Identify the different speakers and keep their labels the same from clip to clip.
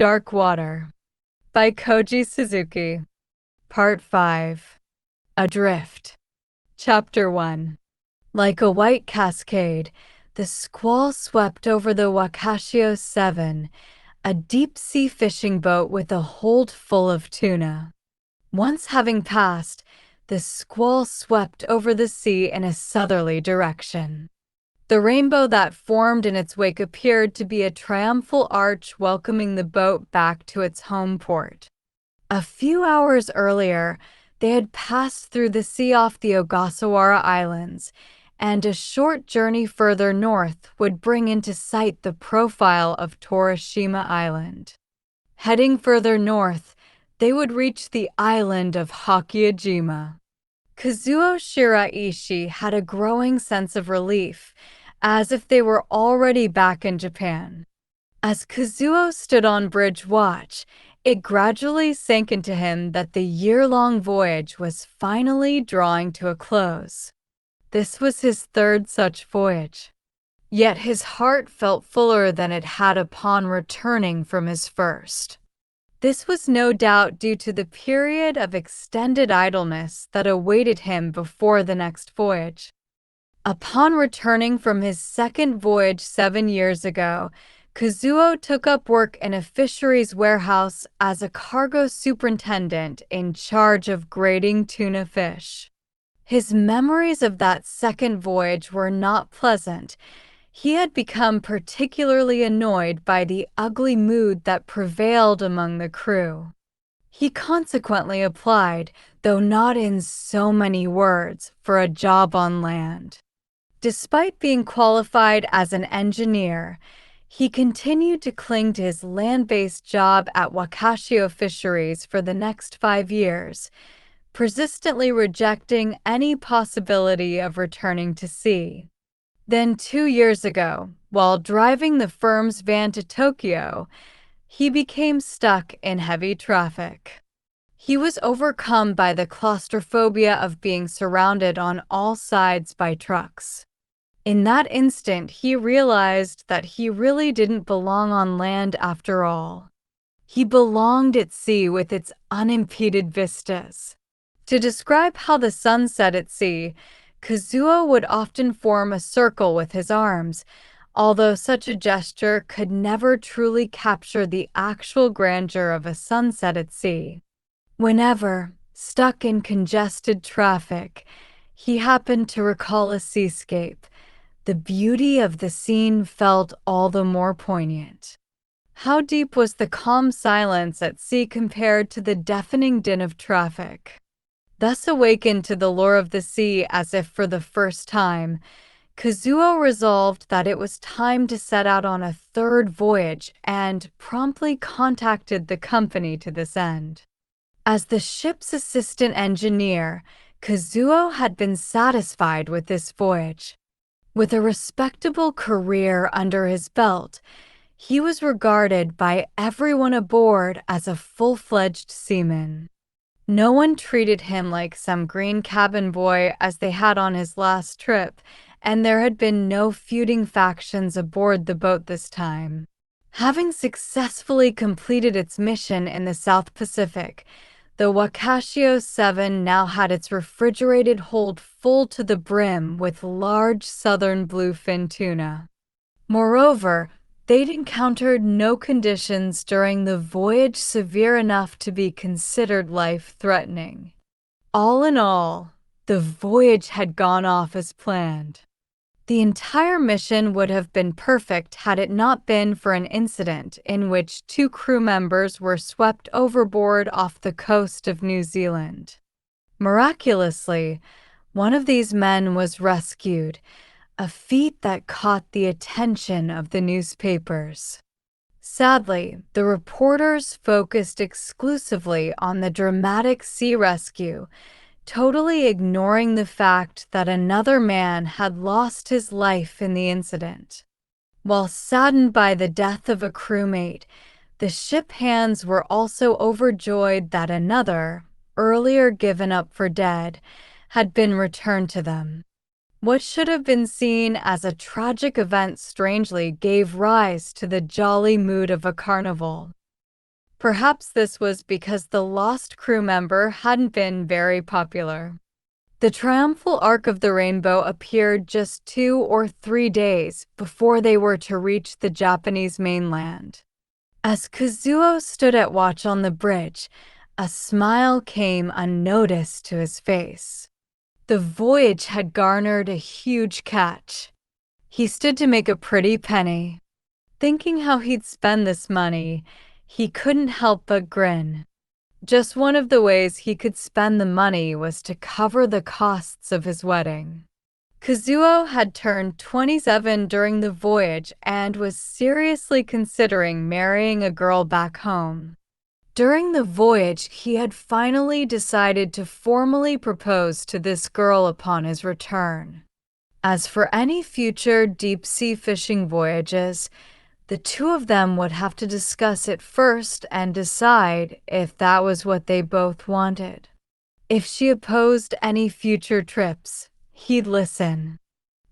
Speaker 1: Dark Water by Koji Suzuki. Part 5. Adrift. Chapter 1. Like a white cascade, the squall swept over the Wakashio 7, a deep-sea fishing boat with a hold full of tuna. Once having passed, the squall swept over the sea in a southerly direction. The rainbow that formed in its wake appeared to be a triumphal arch welcoming the boat back to its home port. A few hours earlier, they had passed through the sea off the Ogasawara Islands, and a short journey further north would bring into sight the profile of Torishima Island. Heading further north, they would reach the island of Hakiajima. Kazuo Shiraishi had a growing sense of relief, as if they were already back in Japan. As Kazuo stood on bridge watch, it gradually sank into him that the year-long voyage was finally drawing to a close. This was his third such voyage. Yet his heart felt fuller than it had upon returning from his first. This was no doubt due to the period of extended idleness that awaited him before the next voyage. Upon returning from his second voyage 7 years ago, Kazuo took up work in a fisheries warehouse as a cargo superintendent in charge of grading tuna fish. His memories of that second voyage were not pleasant. He had become particularly annoyed by the ugly mood that prevailed among the crew. He consequently applied, though not in so many words, for a job on land. Despite being qualified as an engineer, he continued to cling to his land-based job at Wakashio Fisheries for the next 5 years, persistently rejecting any possibility of returning to sea. Then 2 years ago, while driving the firm's van to Tokyo, he became stuck in heavy traffic. He was overcome by the claustrophobia of being surrounded on all sides by trucks. In that instant, he realized that he really didn't belong on land after all. He belonged at sea with its unimpeded vistas. To describe how the sun set at sea, Kazuo would often form a circle with his arms, although such a gesture could never truly capture the actual grandeur of a sunset at sea. Whenever, stuck in congested traffic, he happened to recall a seascape, the beauty of the scene felt all the more poignant. How deep was the calm silence at sea compared to the deafening din of traffic? Thus awakened to the lure of the sea as if for the first time, Kazuo resolved that it was time to set out on a third voyage and promptly contacted the company to this end. As the ship's assistant engineer, Kazuo had been satisfied with this voyage. With a respectable career under his belt, he was regarded by everyone aboard as a full-fledged seaman. No one treated him like some green cabin boy as they had on his last trip, and there had been no feuding factions aboard the boat this time. Having successfully completed its mission in the South Pacific, the Wakashio 7 now had its refrigerated hold full to the brim with large southern bluefin tuna. Moreover, they'd encountered no conditions during the voyage severe enough to be considered life-threatening. All in all, the voyage had gone off as planned. The entire mission would have been perfect had it not been for an incident in which 2 crew members were swept overboard off the coast of New Zealand. Miraculously, one of these men was rescued, a feat that caught the attention of the newspapers. Sadly, the reporters focused exclusively on the dramatic sea rescue, totally ignoring the fact that another man had lost his life in the incident. While saddened by the death of a crewmate, the ship hands were also overjoyed that another, earlier given up for dead, had been returned to them. What should have been seen as a tragic event strangely gave rise to the jolly mood of a carnival. Perhaps this was because the lost crew member hadn't been very popular. The triumphal arc of the rainbow appeared just 2 or 3 days before they were to reach the Japanese mainland. As Kazuo stood at watch on the bridge, a smile came unnoticed to his face. The voyage had garnered a huge catch. He stood to make a pretty penny. Thinking how he'd spend this money, he couldn't help but grin. Just one of the ways he could spend the money was to cover the costs of his wedding. Kazuo had turned 27 during the voyage and was seriously considering marrying a girl back home. During the voyage, he had finally decided to formally propose to this girl upon his return. As for any future deep-sea fishing voyages, the two of them would have to discuss it first and decide if that was what they both wanted. If she opposed any future trips, he'd listen.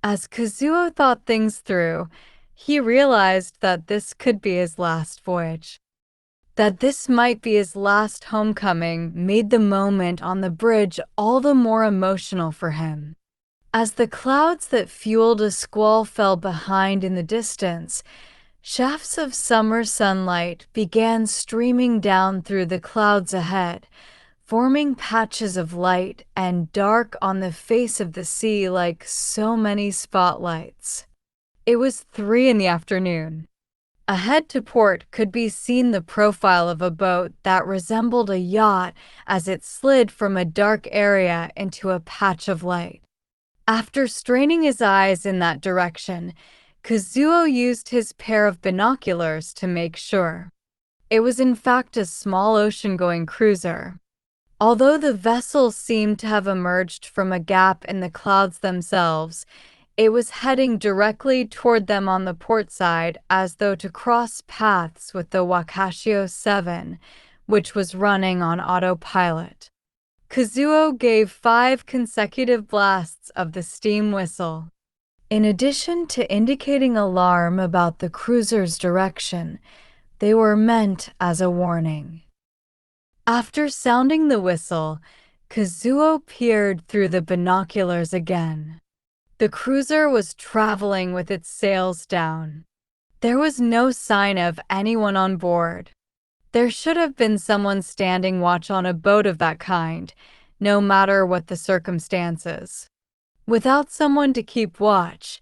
Speaker 1: As Kazuo thought things through, he realized that this could be his last voyage. That this might be his last homecoming made the moment on the bridge all the more emotional for him. As the clouds that fueled a squall fell behind in the distance, shafts of summer sunlight began streaming down through the clouds ahead, forming patches of light and dark on the face of the sea like so many spotlights. It was 3 in the afternoon. Ahead to port could be seen the profile of a boat that resembled a yacht as it slid from a dark area into a patch of light. After straining his eyes in that direction, Kazuo used his pair of binoculars to make sure. It was in fact a small ocean-going cruiser. Although the vessel seemed to have emerged from a gap in the clouds themselves, it was heading directly toward them on the port side as though to cross paths with the Wakashio 7, which was running on autopilot. Kazuo gave 5 consecutive blasts of the steam whistle. In addition to indicating alarm about the cruiser's direction, they were meant as a warning. After sounding the whistle, Kazuo peered through the binoculars again. The cruiser was traveling with its sails down. There was no sign of anyone on board. There should have been someone standing watch on a boat of that kind, no matter what the circumstances. Without someone to keep watch,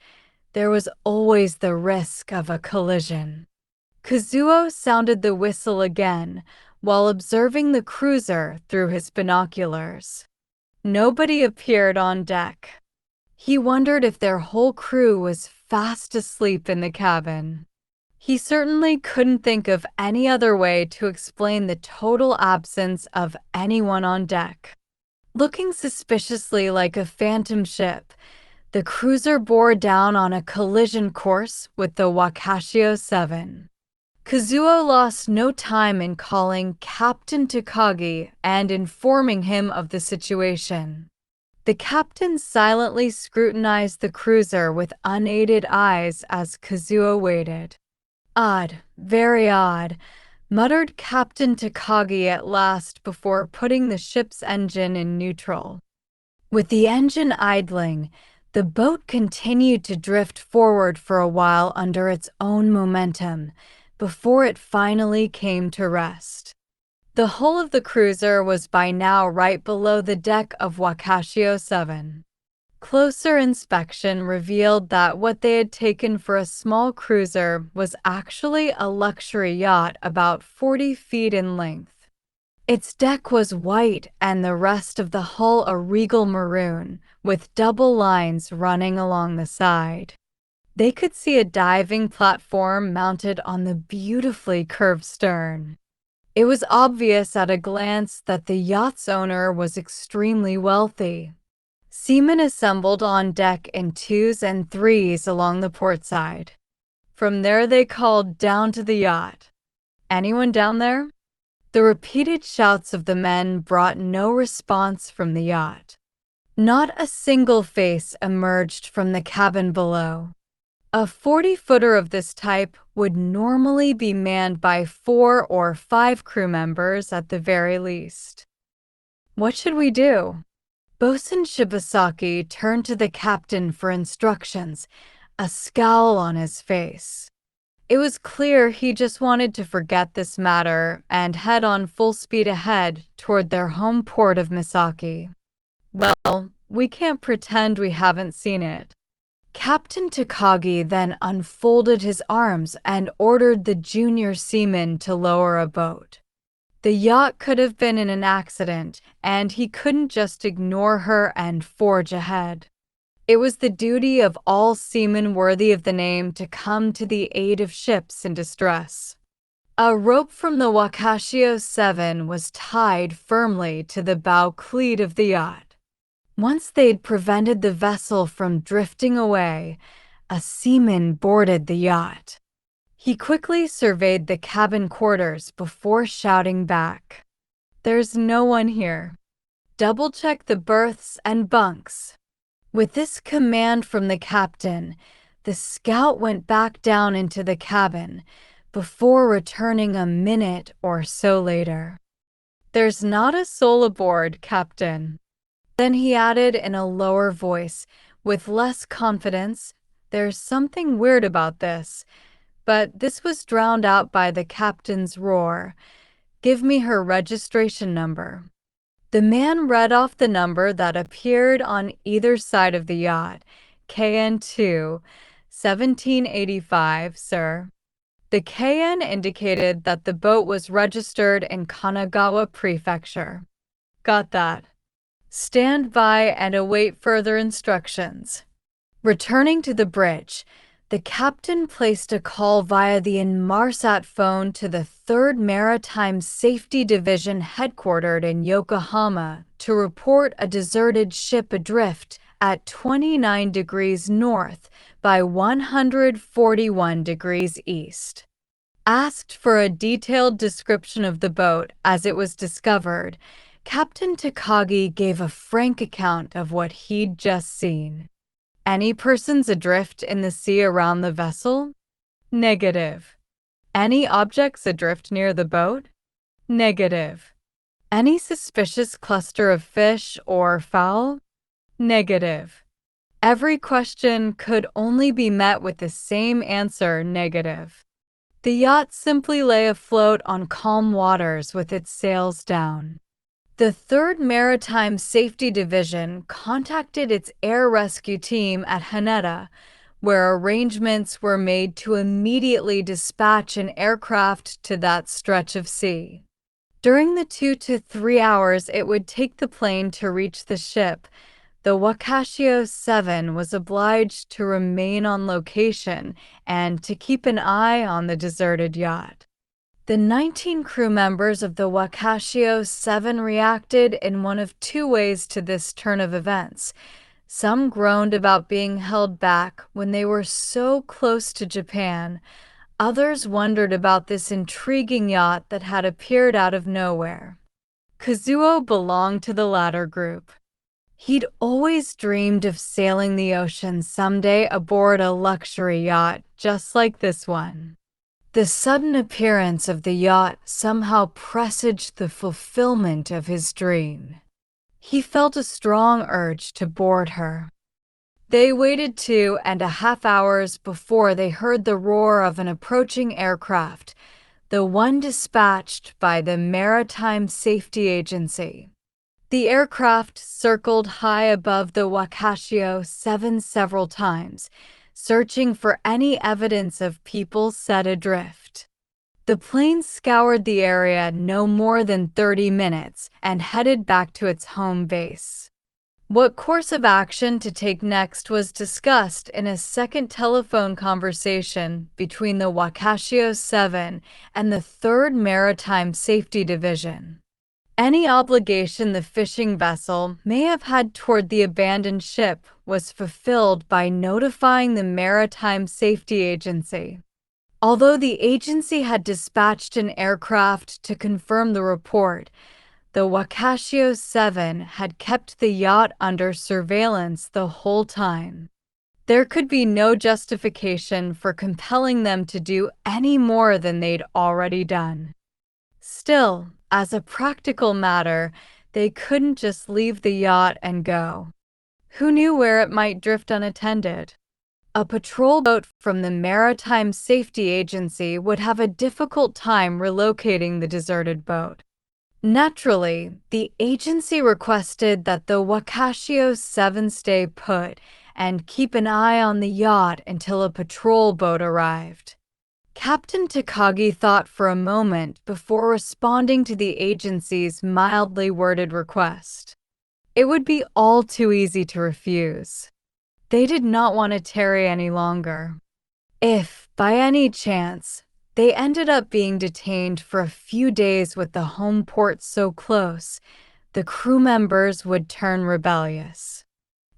Speaker 1: there was always the risk of a collision. Kazuo sounded the whistle again while observing the cruiser through his binoculars. Nobody appeared on deck. He wondered if their whole crew was fast asleep in the cabin. He certainly couldn't think of any other way to explain the total absence of anyone on deck. Looking suspiciously like a phantom ship, the cruiser bore down on a collision course with the Wakashio 7. Kazuo lost no time in calling Captain Takagi and informing him of the situation. The captain silently scrutinized the cruiser with unaided eyes as Kazuo waited. Odd, very odd, muttered Captain Takagi at last before putting the ship's engine in neutral. With the engine idling, the boat continued to drift forward for a while under its own momentum, before it finally came to rest. The hull of the cruiser was by now right below the deck of Wakashio 7. Closer inspection revealed that what they had taken for a small cruiser was actually a luxury yacht about 40 feet in length. Its deck was white and the rest of the hull a regal maroon, with double lines running along the side. They could see a diving platform mounted on the beautifully curved stern. It was obvious at a glance that the yacht's owner was extremely wealthy. Seamen assembled on deck in 2s and 3s along the port side. From there they called down to the yacht. "Anyone down there?" The repeated shouts of the men brought no response from the yacht. Not a single face emerged from the cabin below. A 40-footer of this type would normally be manned by 4 or 5 crew members at the very least. What should we do? Bosun Shibasaki turned to the captain for instructions, a scowl on his face. It was clear he just wanted to forget this matter and head on full speed ahead toward their home port of Misaki. Well, we can't pretend we haven't seen it. Captain Takagi then unfolded his arms and ordered the junior seaman to lower a boat. The yacht could have been in an accident, and he couldn't just ignore her and forge ahead. It was the duty of all seamen worthy of the name to come to the aid of ships in distress. A rope from the Wakashio 7 was tied firmly to the bow cleat of the yacht. Once they'd prevented the vessel from drifting away, a seaman boarded the yacht. He quickly surveyed the cabin quarters before shouting back, "There's no one here. Double-check the berths and bunks." With this command from the captain, the scout went back down into the cabin before returning a minute or so later. "There's not a soul aboard, Captain." Then he added in a lower voice, with less confidence, "There's something weird about this." But this was drowned out by the captain's roar, "Give me her registration number." The man read off the number that appeared on either side of the yacht. "KN2, 1785, sir." The KN indicated that the boat was registered in Kanagawa Prefecture. "Got that. Stand by and await further instructions." Returning to the bridge, the captain placed a call via the Inmarsat phone to the 3rd Maritime Safety Division headquartered in Yokohama to report a deserted ship adrift at 29 degrees north by 141 degrees east. Asked for a detailed description of the boat as it was discovered, Captain Takagi gave a frank account of what he'd just seen. "Any persons adrift in the sea around the vessel?" "Negative." "Any objects adrift near the boat?" "Negative." "Any suspicious cluster of fish or fowl?" "Negative." Every question could only be met with the same answer, negative. The yacht simply lay afloat on calm waters with its sails down. The 3rd Maritime Safety Division contacted its air rescue team at Haneda, where arrangements were made to immediately dispatch an aircraft to that stretch of sea. During the 2 to 3 hours it would take the plane to reach the ship, the Wakashio 7 was obliged to remain on location and to keep an eye on the deserted yacht. The 19 crew members of the Wakashio 7 reacted in one of two ways to this turn of events. Some groaned about being held back when they were so close to Japan. Others wondered about this intriguing yacht that had appeared out of nowhere. Kazuo belonged to the latter group. He'd always dreamed of sailing the ocean someday aboard a luxury yacht just like this one. The sudden appearance of the yacht somehow presaged the fulfillment of his dream. He felt a strong urge to board her. They waited 2.5 hours before they heard the roar of an approaching aircraft, the one dispatched by the Maritime Safety Agency. The aircraft circled high above the Wakashio 7 several times, searching for any evidence of people set adrift. The plane scoured the area no more than 30 minutes and headed back to its home base. What course of action to take next was discussed in a second telephone conversation between the Wakashio 7 and the 3rd Maritime Safety Division. Any obligation the fishing vessel may have had toward the abandoned ship was fulfilled by notifying the Maritime Safety Agency. Although the agency had dispatched an aircraft to confirm the report, the Wakashio 7 had kept the yacht under surveillance the whole time. There could be no justification for compelling them to do any more than they'd already done. Still, as a practical matter, they couldn't just leave the yacht and go. Who knew where it might drift unattended? A patrol boat from the Maritime Safety Agency would have a difficult time relocating the deserted boat. Naturally, the agency requested that the Wakashio 7 stay put and keep an eye on the yacht until a patrol boat arrived. Captain Takagi thought for a moment before responding to the agency's mildly worded request. It would be all too easy to refuse. They did not want to tarry any longer. If, by any chance, they ended up being detained for a few days with the home port so close, the crew members would turn rebellious.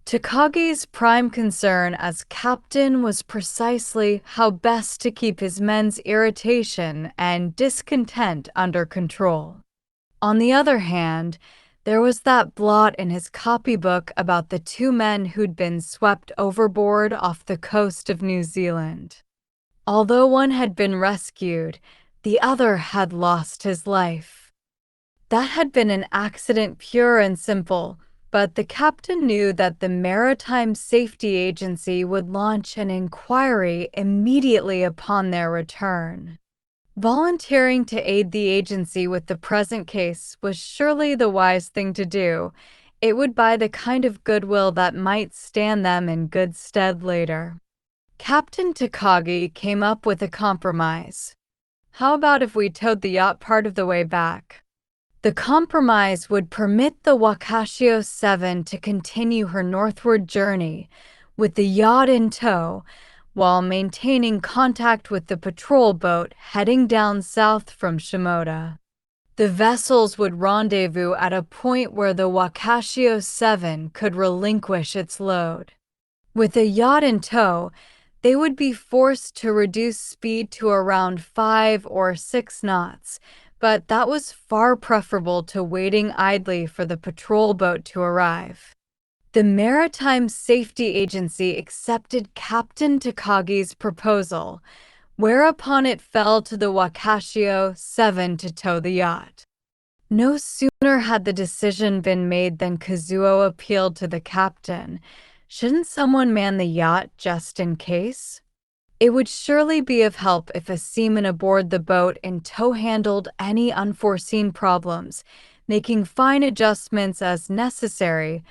Speaker 1: Takagi's prime concern as captain was precisely how best to keep his men's irritation and discontent under control. On the other hand, there was that blot in his copybook about the two men who'd been swept overboard off the coast of New Zealand. Although one had been rescued, the other had lost his life. That had been an accident pure and simple, but the captain knew that the Maritime Safety Agency would launch an inquiry immediately upon their return. Volunteering to aid the agency with the present case was surely the wise thing to do. It would buy the kind of goodwill that might stand them in good stead later. Captain Takagi came up with a compromise. How about if we towed the yacht part of the way back? The compromise would permit the Wakashio 7 to continue her northward journey with the yacht in tow, while maintaining contact with the patrol boat heading down south from Shimoda. The vessels would rendezvous at a point where the Wakashio 7 could relinquish its load. With the yacht in tow, they would be forced to reduce speed to around 5 or 6 knots, but that was far preferable to waiting idly for the patrol boat to arrive. The Maritime Safety Agency accepted Captain Takagi's proposal, whereupon it fell to the Wakashio 7 to tow the yacht. No sooner had the decision been made than Kazuo appealed to the captain. Shouldn't someone man the yacht just in case? It would surely be of help if a seaman aboard the boat in tow handled any unforeseen problems, making fine adjustments as necessary,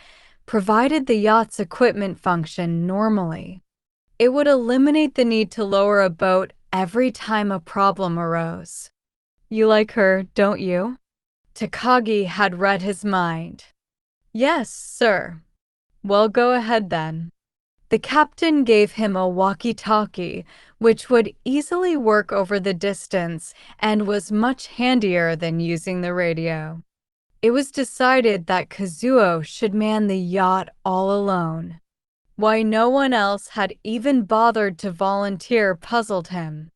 Speaker 1: provided the yacht's equipment functioned normally. It would eliminate the need to lower a boat every time a problem arose. You like her, don't you? Takagi had read his mind. Yes, sir. Well, go ahead then. The captain gave him a walkie-talkie, which would easily work over the distance and was much handier than using the radio. It was decided that Kazuo should man the yacht all alone. Why no one else had even bothered to volunteer puzzled him.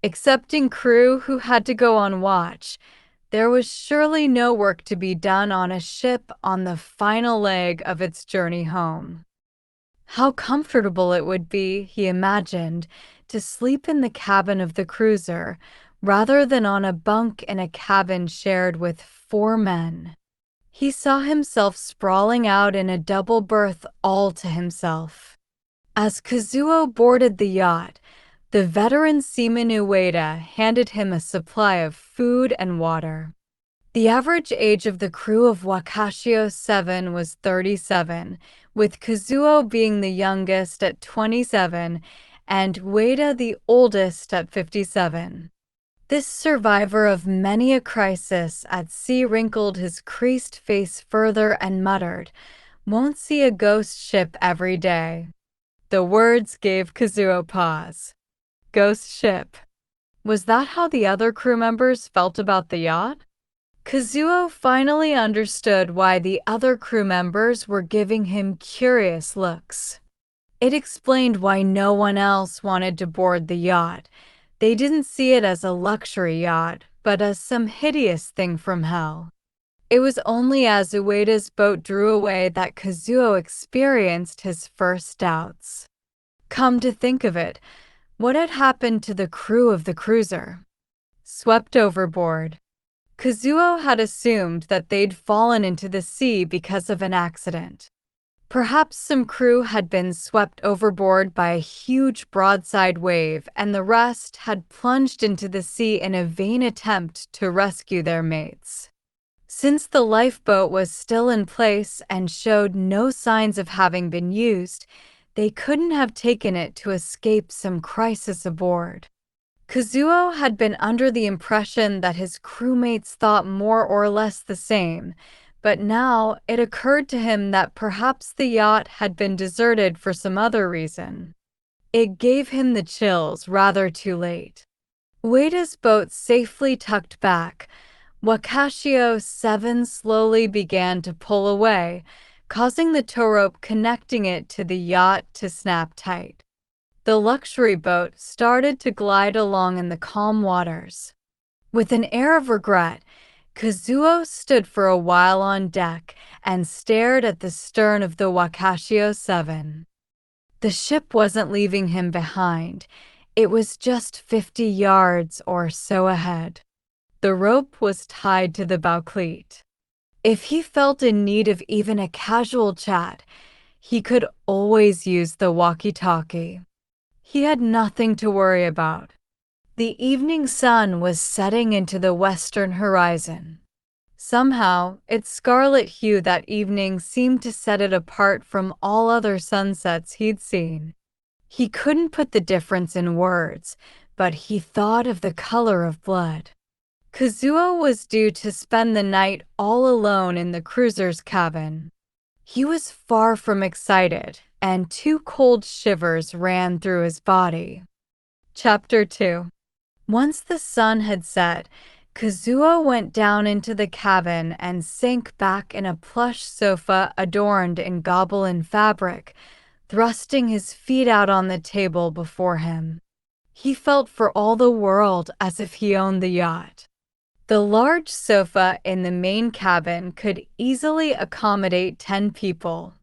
Speaker 1: Excepting crew who had to go on watch, there was surely no work to be done on a ship on the final leg of its journey home. How comfortable it would be, he imagined, to sleep in the cabin of the cruiser, rather than on a bunk in a cabin shared with 4 men. He saw himself sprawling out in a double berth all to himself. As Kazuo boarded the yacht, the veteran seaman Ueda handed him a supply of food and water. The average age of the crew of Wakashio 7 was 37, with Kazuo being the youngest at 27 and Ueda the oldest at 57. This survivor of many a crisis at sea wrinkled his creased face further and muttered, "Won't see a ghost ship every day." The words gave Kazuo pause. Ghost ship. Was that how the other crew members felt about the yacht? Kazuo finally understood why the other crew members were giving him curious looks. It explained why no one else wanted to board the yacht. They didn't see it as a luxury yacht, but as some hideous thing from hell. It was only as Ueda's boat drew away that Kazuo experienced his first doubts. Come to think of it, what had happened to the crew of the cruiser? Swept overboard. Kazuo had assumed that they'd fallen into the sea because of an accident. Perhaps some crew had been swept overboard by a huge broadside wave, and the rest had plunged into the sea in a vain attempt to rescue their mates. Since the lifeboat was still in place and showed no signs of having been used, they couldn't have taken it to escape some crisis aboard. Kazuo had been under the impression that his crewmates thought more or less the same, but now it occurred to him that perhaps the yacht had been deserted for some other reason. It gave him the chills rather too late. Ueda's boat safely tucked back, Wakashio 7 slowly began to pull away, causing the tow rope connecting it to the yacht to snap tight. The luxury boat started to glide along in the calm waters. With an air of regret, Kazuo stood for a while on deck and stared at the stern of the Wakashio 7. The ship wasn't leaving him behind. It was just 50 yards or so ahead. The rope was tied to the bow cleat. If he felt in need of even a casual chat, he could always use the walkie-talkie. He had nothing to worry about. The evening sun was setting into the western horizon. Somehow, its scarlet hue that evening seemed to set it apart from all other sunsets he'd seen. He couldn't put the difference in words, but he thought of the color of blood. Kazuo was due to spend the night all alone in the cruiser's cabin. He was far from excited, and 2 cold shivers ran through his body. Chapter 2. Once the sun had set, Kazuo went down into the cabin and sank back in a plush sofa adorned in gobelin fabric, thrusting his feet out on the table before him. He felt for all the world as if he owned the yacht. The large sofa in the main cabin could easily accommodate 10 people.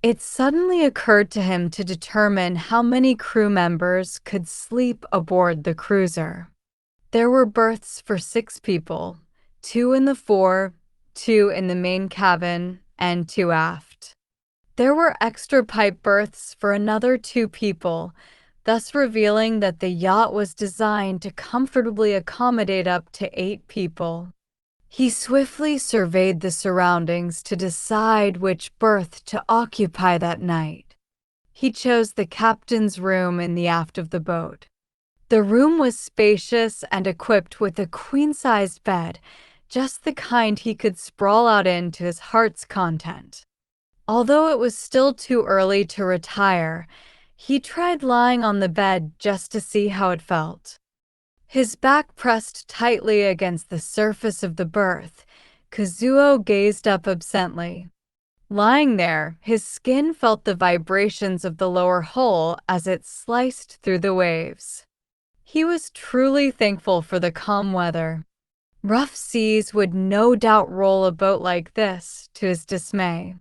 Speaker 1: It suddenly occurred to him to determine how many crew members could sleep aboard the cruiser. There were berths for 6 people, 2 in the fore, 2 in the main cabin, and 2 aft. There were extra pipe berths for another 2 people, thus revealing that the yacht was designed to comfortably accommodate up to 8 people. He swiftly surveyed the surroundings to decide which berth to occupy that night. He chose the captain's room in the aft of the boat. The room was spacious and equipped with a queen-sized bed, just the kind he could sprawl out in to his heart's content. Although it was still too early to retire, he tried lying on the bed just to see how it felt. His back pressed tightly against the surface of the berth, Kazuo gazed up absently. Lying there, his skin felt the vibrations of the lower hull as it sliced through the waves. He was truly thankful for the calm weather. Rough seas would no doubt roll a boat like this, to his dismay.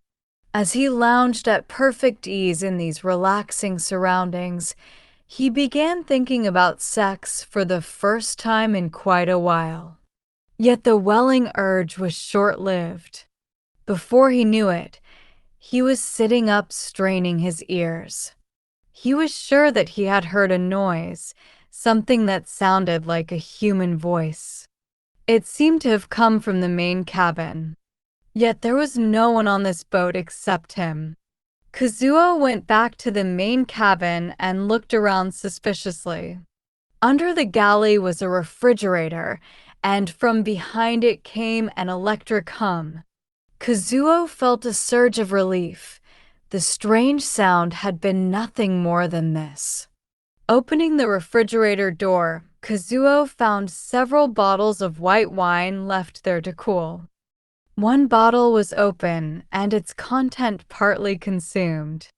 Speaker 1: As he lounged at perfect ease in these relaxing surroundings, he began thinking about sex for the first time in quite a while. Yet the welling urge was short-lived. Before he knew it, he was sitting up straining his ears. He was sure that he had heard a noise, something that sounded like a human voice. It seemed to have come from the main cabin. Yet there was no one on this boat except him. Kazuo went back to the main cabin and looked around suspiciously. Under the galley was a refrigerator, and from behind it came an electric hum. Kazuo felt a surge of relief. The strange sound had been nothing more than this. Opening the refrigerator door, Kazuo found several bottles of white wine left there to cool. One bottle was open and its content partly consumed.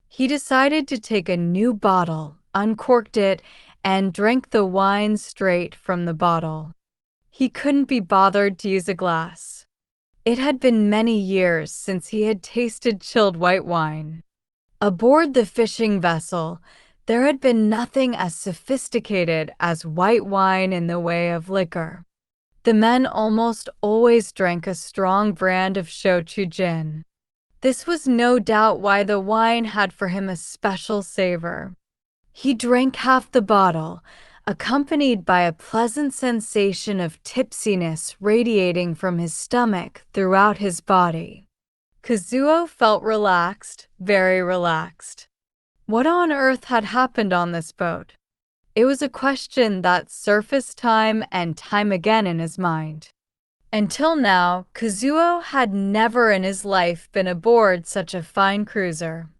Speaker 1: He decided to take a new bottle, uncorked it, and drank the wine straight from the bottle. He couldn't be bothered to use a glass. It had been many years since he had tasted chilled white wine. Aboard the fishing vessel, There had been nothing as sophisticated as white wine in the way of liquor. The men almost always drank a strong brand of shochu gin. This was no doubt why the wine had for him a special savor. He drank half the bottle, accompanied by a pleasant sensation of tipsiness radiating from his stomach throughout his body. Kazuo felt relaxed, very relaxed. What on earth had happened on this boat? It was a question that surfaced time and time again in his mind. Until now, Kazuo had never in his life been aboard such a fine cruiser.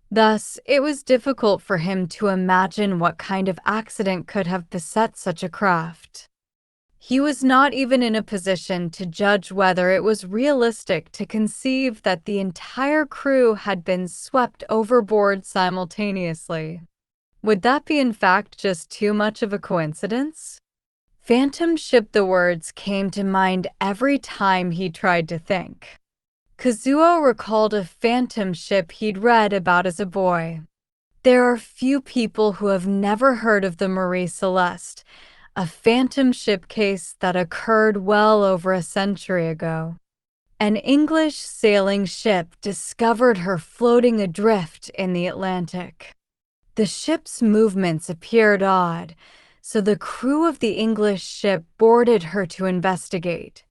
Speaker 1: Thus, it was difficult for him to imagine what kind of accident could have beset such a craft. He was not even in a position to judge whether it was realistic to conceive that the entire crew had been swept overboard simultaneously. Would that be in fact just too much of a coincidence? Phantom ship, the words came to mind every time he tried to think. Kazuo recalled a phantom ship he'd read about as a boy. There are few people who have never heard of the Marie Celeste, a phantom ship case that occurred well over a century ago. An English sailing ship discovered her floating adrift in the Atlantic. The ship's movements appeared odd, so the crew of the English ship boarded her to investigate.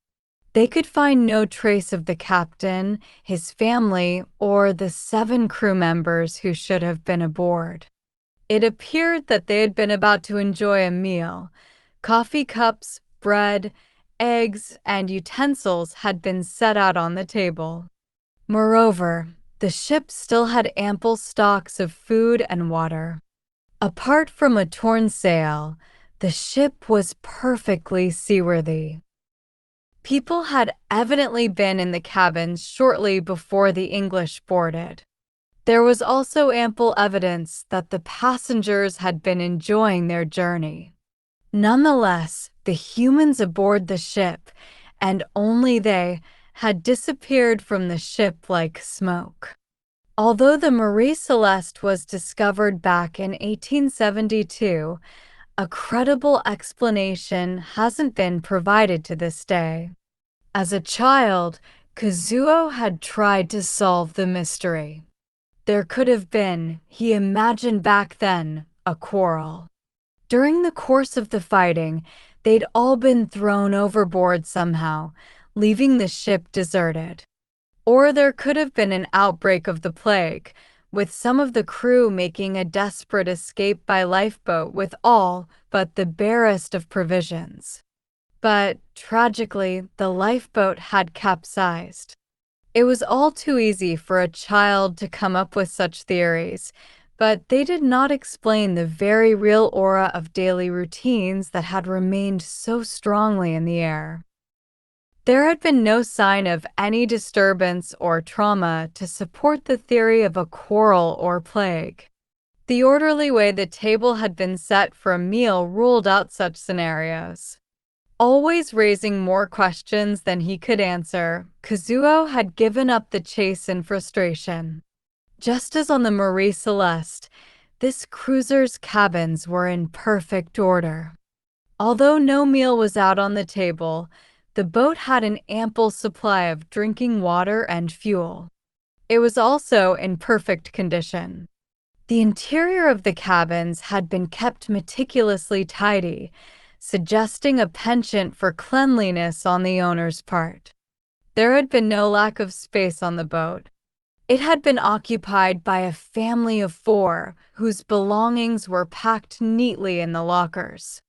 Speaker 1: They could find no trace of the captain, his family, or the 7 crew members who should have been aboard. It appeared that they had been about to enjoy a meal. Coffee cups, bread, eggs, and utensils had been set out on the table. Moreover, the ship still had ample stocks of food and water. Apart from a torn sail, the ship was perfectly seaworthy. People had evidently been in the cabins shortly before the English boarded. There was also ample evidence that the passengers had been enjoying their journey. Nonetheless, the humans aboard the ship, and only they, had disappeared from the ship like smoke. Although the Marie Celeste was discovered back in 1872, a credible explanation hasn't been provided to this day. As a child, Kazuo had tried to solve the mystery. There could have been, he imagined back then, a quarrel. During the course of the fighting, they'd all been thrown overboard somehow, leaving the ship deserted. Or there could have been an outbreak of the plague, with some of the crew making a desperate escape by lifeboat with all but the barest of provisions. But, tragically, the lifeboat had capsized. It was all too easy for a child to come up with such theories, but they did not explain the very real aura of daily routines that had remained so strongly in the air. There had been no sign of any disturbance or trauma to support the theory of a quarrel or plague. The orderly way the table had been set for a meal ruled out such scenarios. Always raising more questions than he could answer, Kazuo had given up the chase in frustration. Just as on the Marie Celeste, this cruiser's cabins were in perfect order. Although no meal was out on the table, the boat had an ample supply of drinking water and fuel. It was also in perfect condition. The interior of the cabins had been kept meticulously tidy, suggesting a penchant for cleanliness on the owner's part. There had been no lack of space on the boat. It had been occupied by a family of 4, whose belongings were packed neatly in the lockers.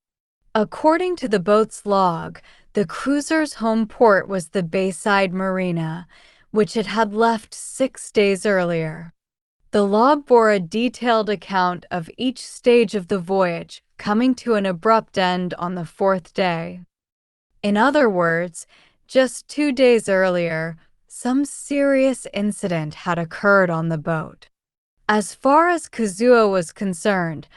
Speaker 1: According to the boat's log, the cruiser's home port was the Bayside Marina, which it had left 6 days earlier. The log bore a detailed account of each stage of the voyage, coming to an abrupt end on the 4th day. In other words, just 2 days earlier, some serious incident had occurred on the boat. As far as Kazuo was concerned,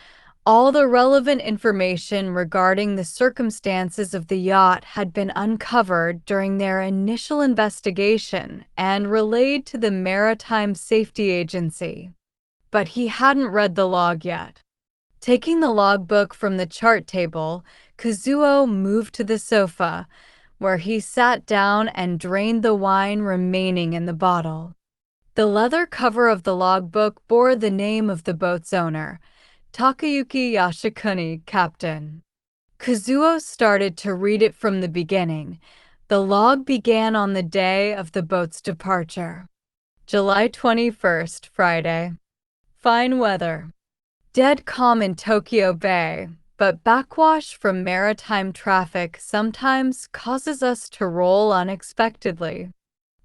Speaker 1: all the relevant information regarding the circumstances of the yacht had been uncovered during their initial investigation and relayed to the Maritime Safety Agency. But he hadn't read the log yet. Taking the logbook from the chart table, Kazuo moved to the sofa, where he sat down and drained the wine remaining in the bottle. The leather cover of the logbook bore the name of the boat's owner, Takayuki Yashikuni, captain. Kazuo started to read it from the beginning. The log began on the day of the boat's departure. July 21st, Friday. Fine weather. Dead calm in Tokyo Bay, but backwash from maritime traffic sometimes causes us to roll unexpectedly.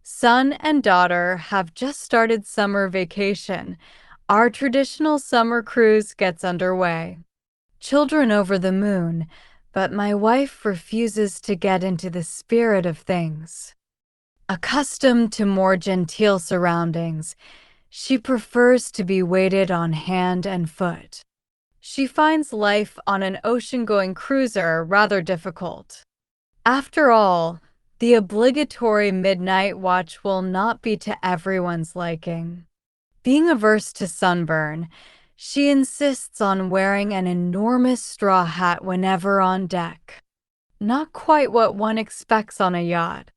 Speaker 1: Son and daughter have just started summer vacation. Our traditional summer cruise gets underway. Children over the moon, but my wife refuses to get into the spirit of things. Accustomed to more genteel surroundings, she prefers to be weighted on hand and foot. She finds life on an ocean-going cruiser rather difficult. After all, the obligatory midnight watch will not be to everyone's liking. Being averse to sunburn, she insists on wearing an enormous straw hat whenever on deck. Not quite what one expects on a yacht.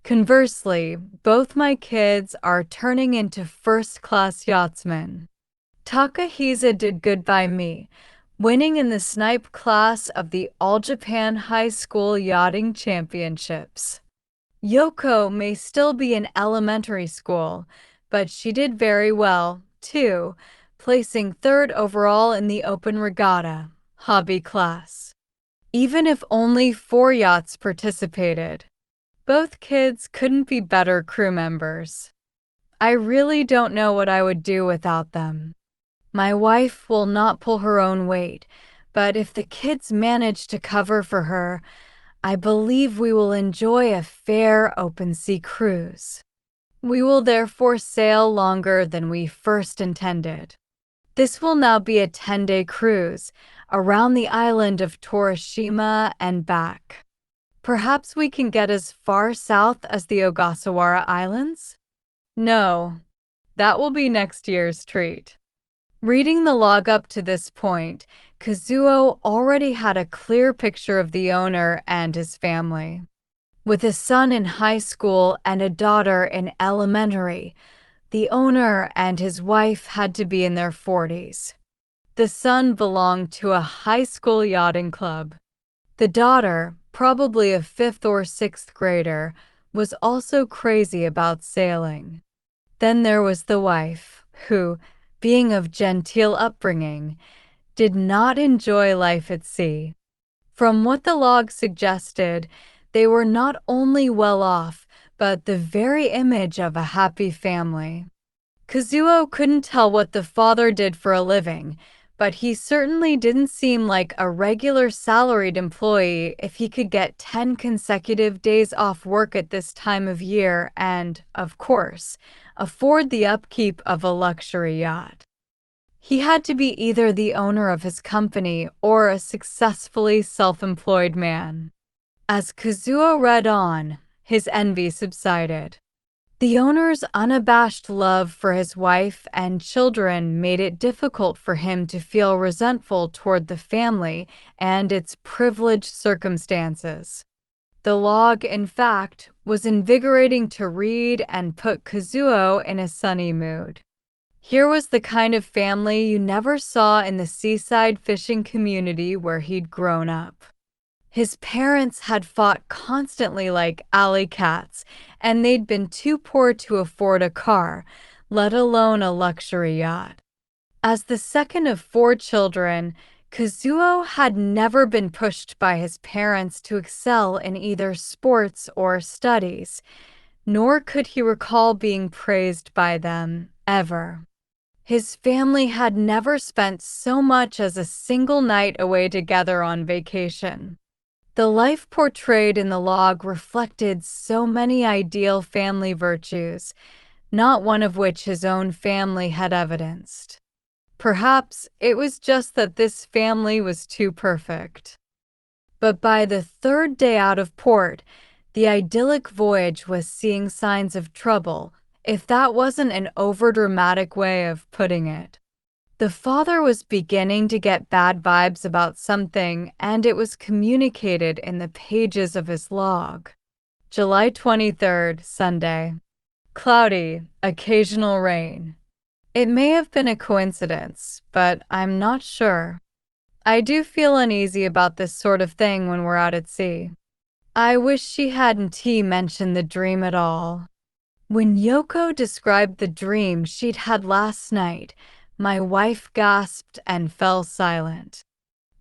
Speaker 1: Conversely, both my kids are turning into first-class yachtsmen. Takahisa did good by me, winning in the snipe class of the All-Japan High School Yachting Championships. Yoko may still be in elementary school, but she did very well, too, placing third overall in the open regatta, hobby class. Even if only 4 yachts participated. Both kids couldn't be better crew members. I really don't know what I would do without them. My wife will not pull her own weight, but if the kids manage to cover for her, I believe we will enjoy a fair open-sea cruise. We will therefore sail longer than we first intended. This will now be a 10-day cruise around the island of Torishima and back. Perhaps we can get as far south as the Ogasawara Islands? No, that will be next year's treat. Reading the log up to this point, Kazuo already had a clear picture of the owner and his family. With a son in high school and a daughter in elementary, the owner and his wife had to be in their 40s. The son belonged to a high school yachting club. The daughter, probably a 5th or 6th grader, was also crazy about sailing. Then there was the wife, who, being of genteel upbringing, did not enjoy life at sea. From what the log suggested, they were not only well off, but the very image of a happy family. Kazuo couldn't tell what the father did for a living, but he certainly didn't seem like a regular salaried employee if he could get 10 consecutive days off work at this time of year and, of course, afford the upkeep of a luxury yacht. He had to be either the owner of his company or a successfully self-employed man. As Kazuo read on, his envy subsided. The owner's unabashed love for his wife and children made it difficult for him to feel resentful toward the family and its privileged circumstances. The log, in fact, was invigorating to read and put Kazuo in a sunny mood. Here was the kind of family you never saw in the seaside fishing community where he'd grown up. His parents had fought constantly like alley cats, and they'd been too poor to afford a car, let alone a luxury yacht. As the second of 4 children, Kazuo had never been pushed by his parents to excel in either sports or studies, nor could he recall being praised by them, ever. His family had never spent so much as a single night away together on vacation. The life portrayed in the log reflected so many ideal family virtues, not one of which his own family had evidenced. Perhaps it was just that this family was too perfect. But by the 3rd day out of port, the idyllic voyage was seeing signs of trouble, if that wasn't an overdramatic way of putting it. The father was beginning to get bad vibes about something, and it was communicated in the pages of his log. July 23rd, Sunday. Cloudy, occasional rain. It may have been a coincidence, but I'm not sure. I do feel uneasy about this sort of thing when we're out at sea. I wish she hadn't mentioned the dream at all. When Yoko described the dream she'd had last night, my wife gasped and fell silent.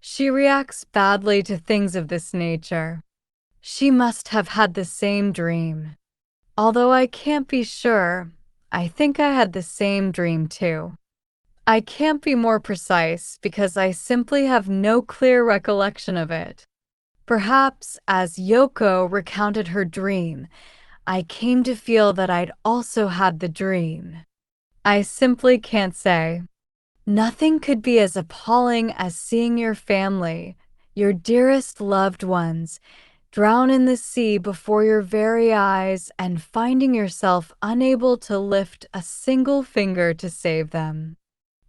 Speaker 1: She reacts badly to things of this nature. She must have had the same dream. Although I can't be sure, I think I had the same dream too. I can't be more precise because I simply have no clear recollection of it. Perhaps as Yoko recounted her dream, I came to feel that I'd also had the dream. I simply can't say. Nothing could be as appalling as seeing your family, your dearest loved ones, drown in the sea before your very eyes and finding yourself unable to lift a single finger to save them.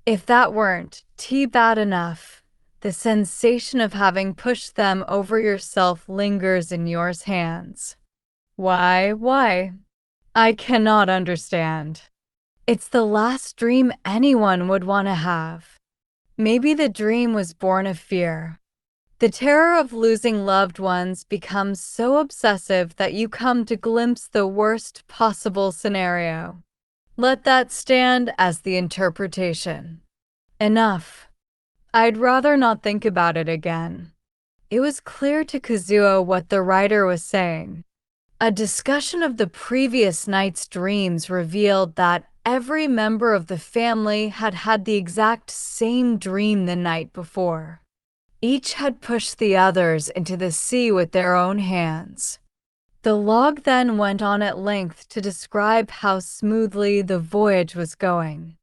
Speaker 1: If that weren't bad enough, the sensation of having pushed them over yourself lingers in your hands. Why? I cannot understand. It's the last dream anyone would want to have. Maybe the dream was born of fear. The terror of losing loved ones becomes so obsessive that you come to glimpse the worst possible scenario. Let that stand as the interpretation. Enough. I'd rather not think about it again. It was clear to Kazuo what the writer was saying. A discussion of the previous night's dreams revealed that every member of the family had had the exact same dream the night before. Each had pushed the others into the sea with their own hands. The log then went on at length to describe how smoothly the voyage was going.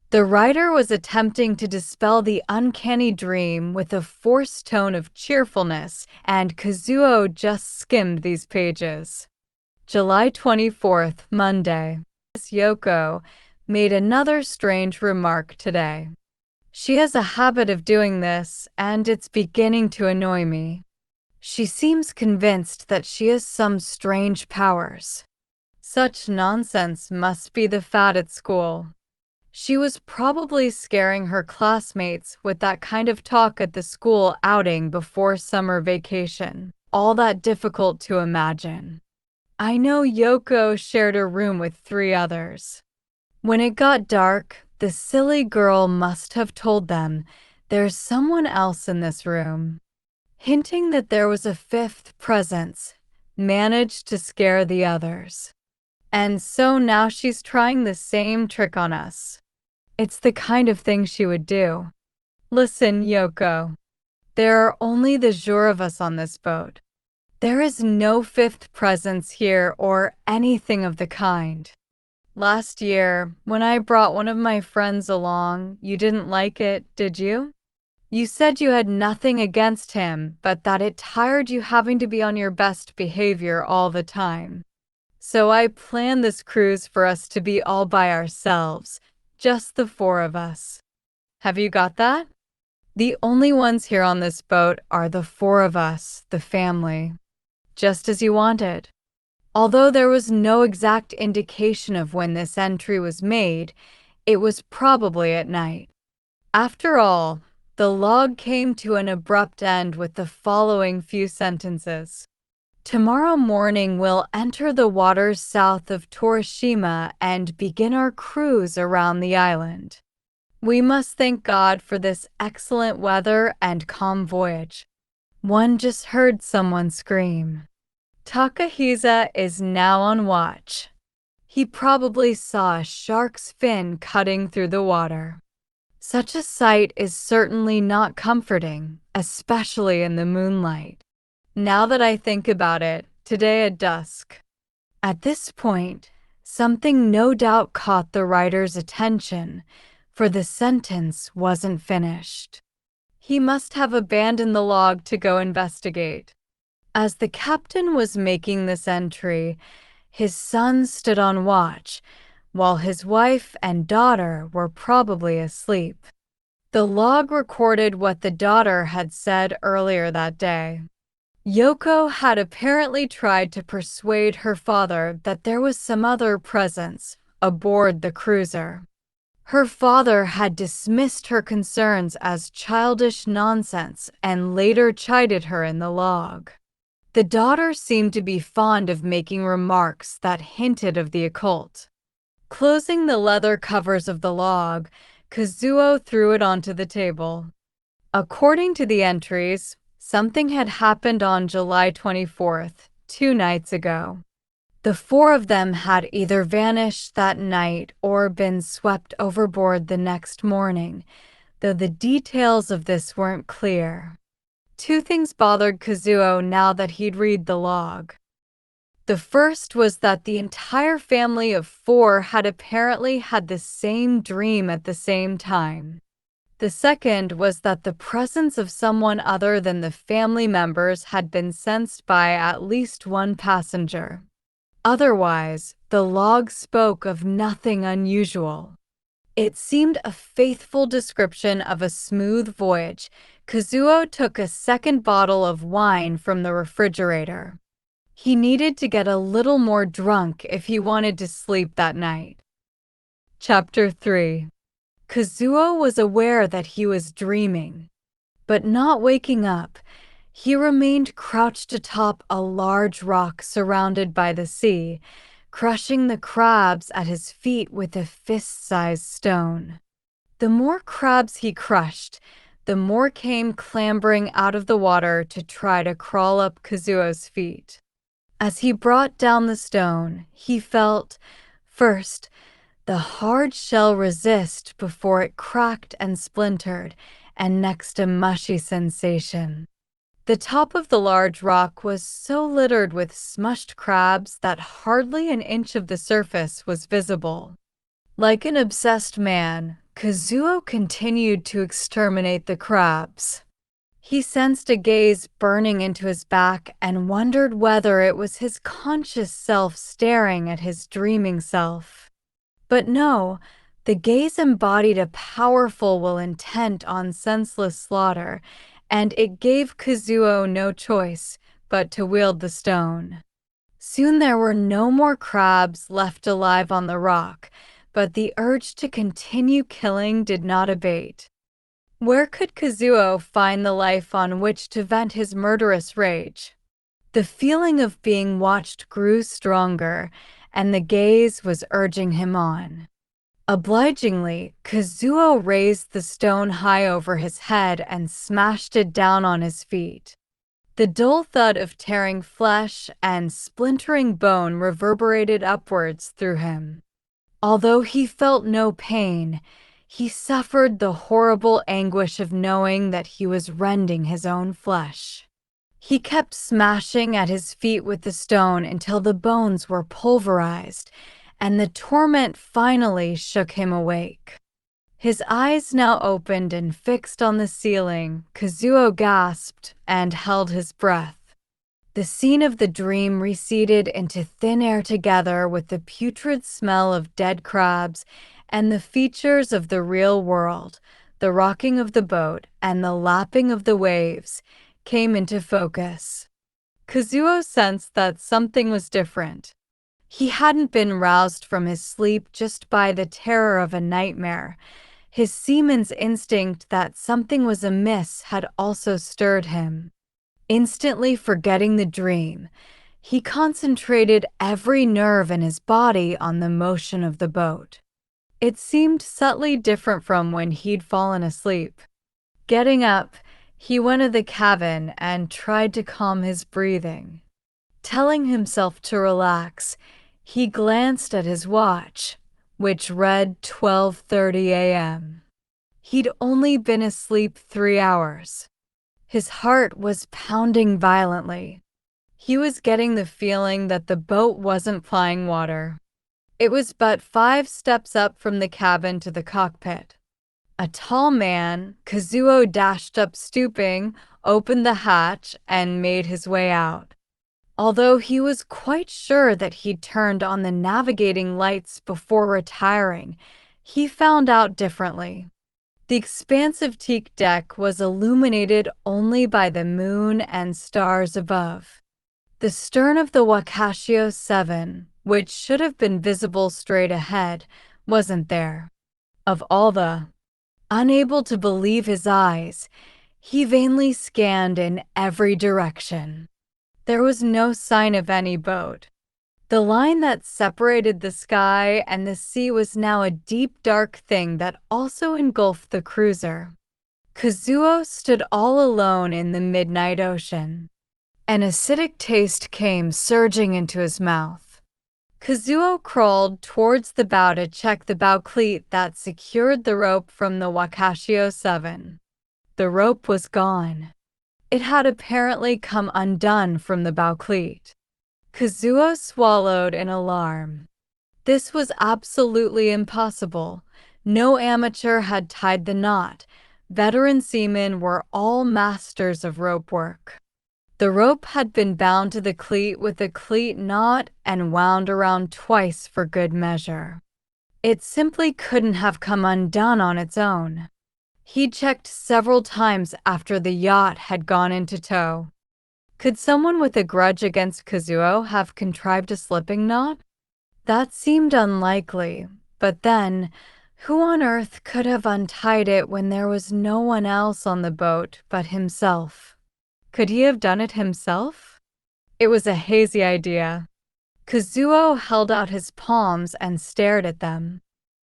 Speaker 1: The writer was attempting to dispel the uncanny dream with a forced tone of cheerfulness, and Kazuo just skimmed these pages. July 24th, Monday. Yoko made another strange remark today. She has a habit of doing this, and it's beginning to annoy me. She seems convinced that she has some strange powers. Such nonsense must be the fad at school. She was probably scaring her classmates with that kind of talk at the school outing before summer vacation. All that difficult to imagine. I know Yoko shared a room with 3 others. When it got dark, the silly girl must have told them there's someone else in this room. Hinting that there was a 5th presence, managed to scare the others. And so now she's trying the same trick on us. It's the kind of thing she would do. Listen, Yoko. There are only the jour of us on this boat. There is no 5th presence here or anything of the kind. Last year, when I brought one of my friends along, you didn't like it, did you? You said you had nothing against him, but that it tired you having to be on your best behavior all the time. So I planned this cruise for us to be all by ourselves, just the 4 of us. Have you got that? The only ones here on this boat are the 4 of us, the family. Just as you wanted. Although there was no exact indication of when this entry was made, it was probably at night. After all, the log came to an abrupt end with the following few sentences. Tomorrow morning we'll enter the waters south of Torishima and begin our cruise around the island. We must thank God for this excellent weather and calm voyage. One just heard someone scream. Takahisa is now on watch. He probably saw a shark's fin cutting through the water. Such a sight is certainly not comforting, especially in the moonlight. Now that I think about it, today at dusk. At this point, something no doubt caught the writer's attention, for the sentence wasn't finished. He must have abandoned the log to go investigate. As the captain was making this entry, his son stood on watch, while his wife and daughter were probably asleep. The log recorded what the daughter had said earlier that day. Yoko had apparently tried to persuade her father that there was some other presence aboard the cruiser. Her father had dismissed her concerns as childish nonsense and later chided her in the log. The daughter seemed to be fond of making remarks that hinted of the occult. Closing the leather covers of the log, Kazuo threw it onto the table. According to the entries, something had happened on July 24th, 2 nights ago. The 4 of them had either vanished that night or been swept overboard the next morning, though the details of this weren't clear. 2 things bothered Kazuo now that he'd read the log. The first was that the entire family of 4 had apparently had the same dream at the same time. The second was that the presence of someone other than the family members had been sensed by at least one passenger. Otherwise, the log spoke of nothing unusual. It seemed a faithful description of a smooth voyage. Kazuo took a second bottle of wine from the refrigerator. He needed to get a little more drunk if he wanted to sleep that night. Chapter 3. Kazuo was aware that he was dreaming, but not waking up. He remained crouched atop a large rock surrounded by the sea, crushing the crabs at his feet with a fist-sized stone. The more crabs he crushed, the more came clambering out of the water to try to crawl up Kazuo's feet. As he brought down the stone, he felt, first, the hard shell resist before it cracked and splintered, and next a mushy sensation. The top of the large rock was so littered with smushed crabs that hardly an inch of the surface was visible. Like an obsessed man, Kazuo continued to exterminate the crabs. He sensed a gaze burning into his back and wondered whether it was his conscious self staring at his dreaming self. But no, the gaze embodied a powerful will intent on senseless slaughter, and it gave Kazuo no choice but to wield the stone. Soon there were no more crabs left alive on the rock, but the urge to continue killing did not abate. Where could Kazuo find the life on which to vent his murderous rage? The feeling of being watched grew stronger, and the gaze was urging him on. Obligingly, Kazuo raised the stone high over his head and smashed it down on his feet. The dull thud of tearing flesh and splintering bone reverberated upwards through him. Although he felt no pain, he suffered the horrible anguish of knowing that he was rending his own flesh. He kept smashing at his feet with the stone until the bones were pulverized, and the torment finally shook him awake. His eyes now opened and fixed on the ceiling. Kazuo gasped and held his breath. The scene of the dream receded into thin air together with the putrid smell of dead crabs and the features of the real world. The rocking of the boat and the lapping of the waves came into focus. Kazuo sensed that something was different. He hadn't been roused from his sleep just by the terror of a nightmare. His seaman's instinct that something was amiss had also stirred him. Instantly forgetting the dream, he concentrated every nerve in his body on the motion of the boat. It seemed subtly different from when he'd fallen asleep. Getting up, he went to the cabin and tried to calm his breathing. Telling himself to relax, he glanced at his watch, which read 12:30 a.m. He'd only been asleep 3 hours. His heart was pounding violently. He was getting the feeling that the boat wasn't plying water. It was but 5 steps up from the cabin to the cockpit. A tall man, Kazuo dashed up stooping, opened the hatch, and made his way out. Although he was quite sure that he'd turned on the navigating lights before retiring, he found out differently. The expansive teak deck was illuminated only by the moon and stars above. The stern of the Wakashio 7, which should have been visible straight ahead, wasn't there. Of all the... Unable to believe his eyes, he vainly scanned in every direction. There was no sign of any boat. The line that separated the sky and the sea was now a deep, dark thing that also engulfed the cruiser. Kazuo stood all alone in the midnight ocean. An acidic taste came surging into his mouth. Kazuo crawled towards the bow to check the bow cleat that secured the rope from the Wakashio 7. The rope was gone. It had apparently come undone from the bow cleat. Kazuo swallowed in alarm. This was absolutely impossible. No amateur had tied the knot. Veteran seamen were all masters of rope work. The rope had been bound to the cleat with a cleat knot and wound around twice for good measure. It simply couldn't have come undone on its own. He checked several times after the yacht had gone into tow. Could someone with a grudge against Kazuo have contrived a slipping knot? That seemed unlikely, but then, who on earth could have untied it when there was no one else on the boat but himself? Could he have done it himself? It was a hazy idea. Kazuo held out his palms and stared at them.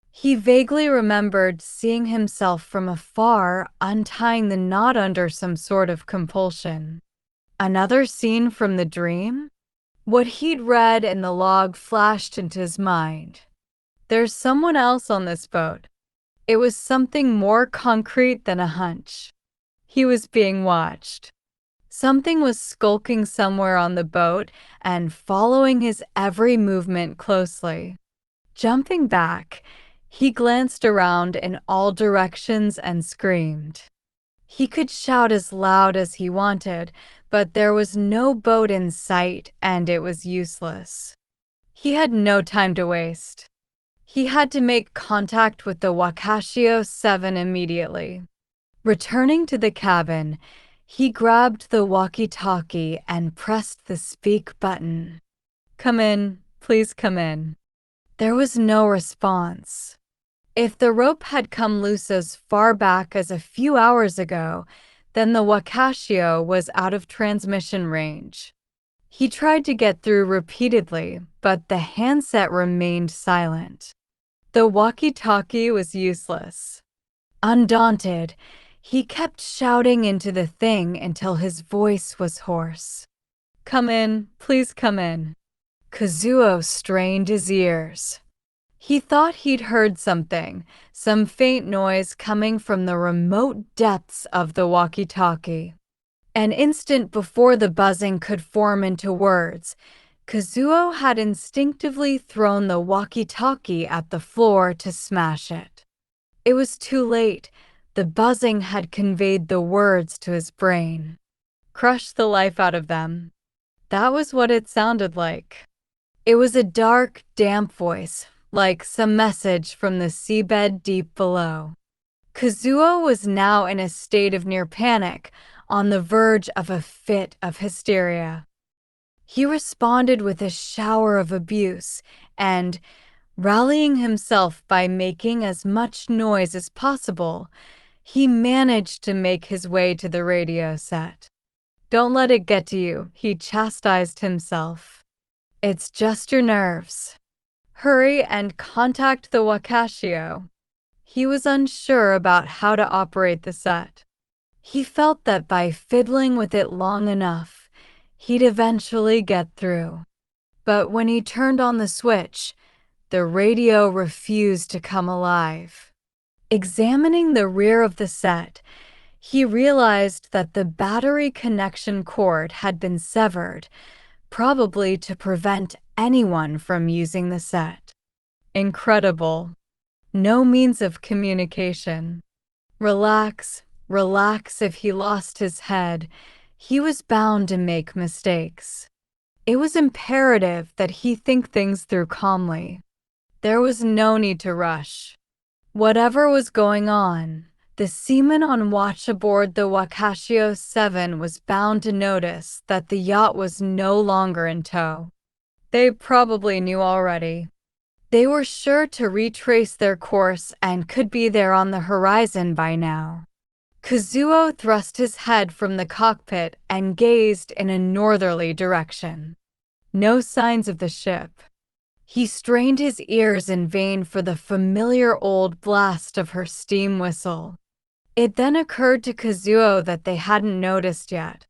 Speaker 1: He vaguely remembered seeing himself from afar untying the knot under some sort of compulsion. Another scene from the dream? What he'd read in the log flashed into his mind. There's someone else on this boat. It was something more concrete than a hunch. He was being watched. Something was skulking somewhere on the boat and following his every movement closely. Jumping back, he glanced around in all directions and screamed. He could shout as loud as he wanted, but there was no boat in sight and it was useless. He had no time to waste. He had to make contact with the Wakashio 7 immediately. Returning to the cabin, he grabbed the walkie-talkie and pressed the speak button. "Come in, please come in." There was no response. If the rope had come loose as far back as a few hours ago, then the Wakashio was out of transmission range. He tried to get through repeatedly, but the handset remained silent. The walkie-talkie was useless. Undaunted, he kept shouting into the thing until his voice was hoarse. "Come in, please come in." Kazuo strained his ears. He thought he'd heard something, some faint noise coming from the remote depths of the walkie-talkie. An instant before the buzzing could form into words, Kazuo had instinctively thrown the walkie-talkie at the floor to smash it. It was too late. The buzzing had conveyed the words to his brain. Crush the life out of them. That was what it sounded like. It was a dark, damp voice, like some message from the seabed deep below. Kazuo was now in a state of near panic, on the verge of a fit of hysteria. He responded with a shower of abuse and, rallying himself by making as much noise as possible, he managed to make his way to the radio set. "Don't let it get to you," he chastised himself. "It's just your nerves. Hurry and contact the Wakashio." He was unsure about how to operate the set. He felt that by fiddling with it long enough, he'd eventually get through. But when he turned on the switch, the radio refused to come alive. Examining the rear of the set, he realized that the battery connection cord had been severed, probably to prevent anyone from using the set. Incredible. No means of communication. Relax if he lost his head. He was bound to make mistakes. It was imperative that he think things through calmly. There was no need to rush. Whatever was going on, the seaman on watch aboard the Wakashio 7 was bound to notice that the yacht was no longer in tow. They probably knew already. They were sure to retrace their course and could be there on the horizon by now. Kazuo thrust his head from the cockpit and gazed in a northerly direction. No signs of the ship. He strained his ears in vain for the familiar old blast of her steam whistle. It then occurred to Kazuo that they hadn't noticed yet.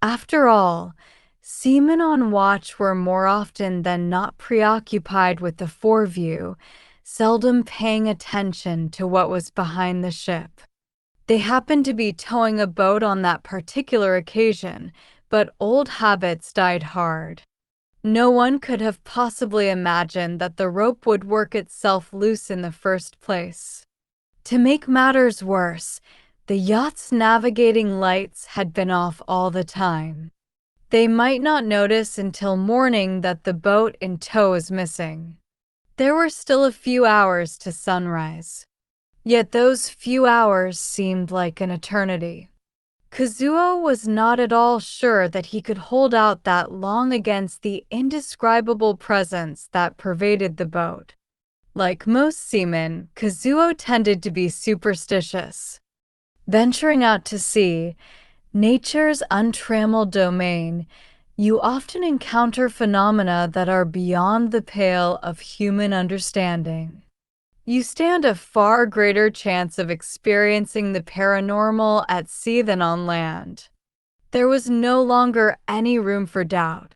Speaker 1: After all, seamen on watch were more often than not preoccupied with the foreview, seldom paying attention to what was behind the ship. They happened to be towing a boat on that particular occasion, but old habits died hard. No one could have possibly imagined that the rope would work itself loose in the first place. To make matters worse, the yacht's navigating lights had been off all the time. They might not notice until morning that the boat in tow is missing. There were still a few hours to sunrise. Yet those few hours seemed like an eternity. Kazuo was not at all sure that he could hold out that long against the indescribable presence that pervaded the boat. Like most seamen, Kazuo tended to be superstitious. Venturing out to sea, nature's untrammeled domain, you often encounter phenomena that are beyond the pale of human understanding. You stand a far greater chance of experiencing the paranormal at sea than on land. There was no longer any room for doubt.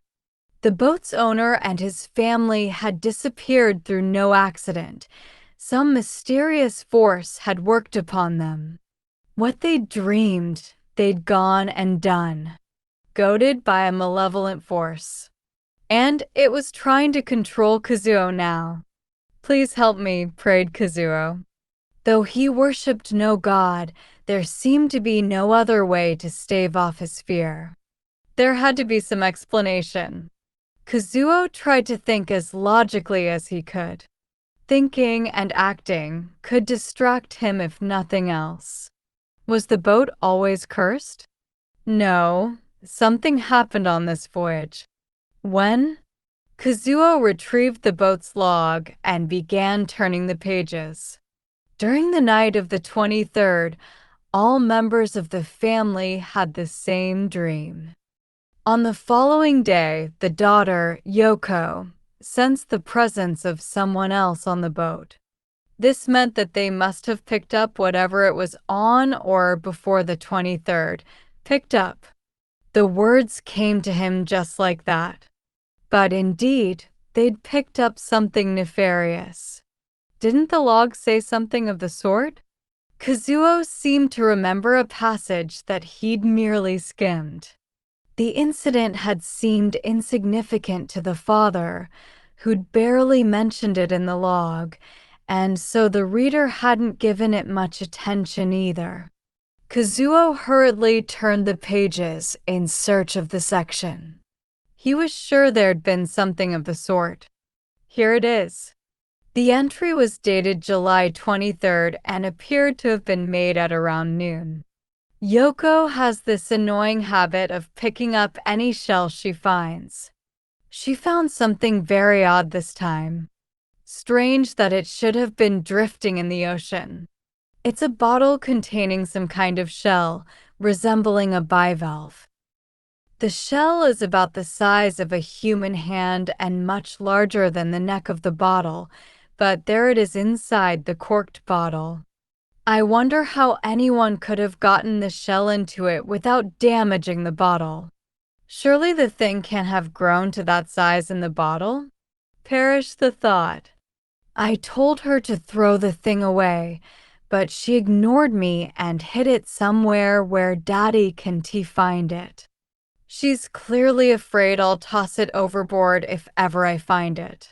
Speaker 1: The boat's owner and his family had disappeared through no accident. Some mysterious force had worked upon them. What they'd dreamed, they'd gone and done, goaded by a malevolent force. And it was trying to control Kazuo now. "Please help me," prayed Kazuo. Though he worshipped no god, there seemed to be no other way to stave off his fear. There had to be some explanation. Kazuo tried to think as logically as he could. Thinking and acting could distract him if nothing else. Was the boat always cursed? No, something happened on this voyage. When? Kazuo retrieved the boat's log and began turning the pages. During the night of the 23rd, all members of the family had the same dream. On the following day, the daughter, Yoko, sensed the presence of someone else on the boat. This meant that they must have picked up whatever it was on or before the 23rd. Picked up. The words came to him just like that. But indeed, they'd picked up something nefarious. Didn't the log say something of the sort? Kazuo seemed to remember a passage that he'd merely skimmed. The incident had seemed insignificant to the father, who'd barely mentioned it in the log, and so the reader hadn't given it much attention either. Kazuo hurriedly turned the pages in search of the section. He was sure there'd been something of the sort. Here it is. The entry was dated July 23rd and appeared to have been made at around noon. Yoko has this annoying habit of picking up any shell she finds. She found something very odd this time. Strange that it should have been drifting in the ocean. It's a bottle containing some kind of shell, resembling a bivalve. The shell is about the size of a human hand and much larger than the neck of the bottle, but there it is inside the corked bottle. I wonder how anyone could have gotten the shell into it without damaging the bottle. Surely the thing can't have grown to that size in the bottle? Perish the thought. I told her to throw the thing away, but she ignored me and hid it somewhere where Daddy can find it. She's clearly afraid I'll toss it overboard if ever I find it.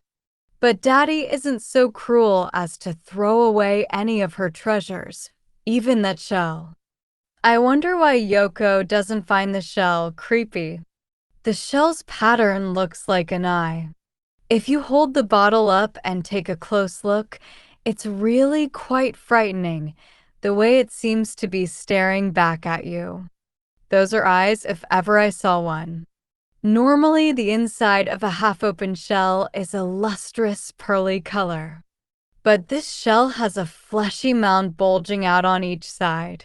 Speaker 1: But Daddy isn't so cruel as to throw away any of her treasures, even that shell. I wonder why Yoko doesn't find the shell creepy. The shell's pattern looks like an eye. If you hold the bottle up and take a close look, it's really quite frightening, the way it seems to be staring back at you. Those are eyes if ever I saw one. Normally, the inside of a half-open shell is a lustrous pearly color. But this shell has a fleshy mound bulging out on each side.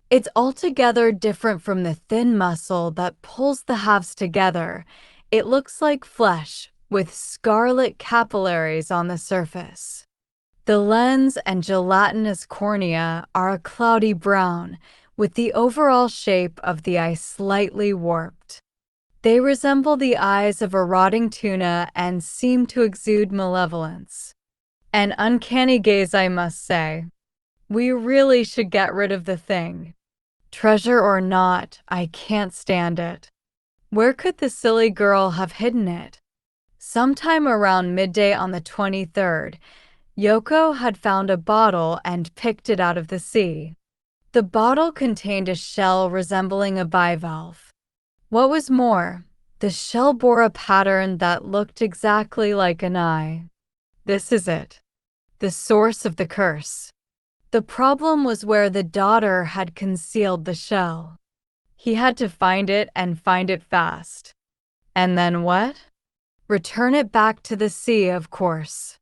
Speaker 1: It's altogether different from the thin muscle that pulls the halves together. It looks like flesh, with scarlet capillaries on the surface. The lens and gelatinous cornea are a cloudy brown, with the overall shape of the eye slightly warped. They resemble the eyes of a rotting tuna and seem to exude malevolence. An uncanny gaze, I must say. We really should get rid of the thing. Treasure or not, I can't stand it. Where could the silly girl have hidden it? Sometime around midday on the 23rd, Yoko had found a bottle and picked it out of the sea. The bottle contained a shell resembling a bivalve. What was more, the shell bore a pattern that looked exactly like an eye. This is it. The source of the curse. The problem was where the daughter had concealed the shell. He had to find it and find it fast. And then what? Return it back to the sea, of course.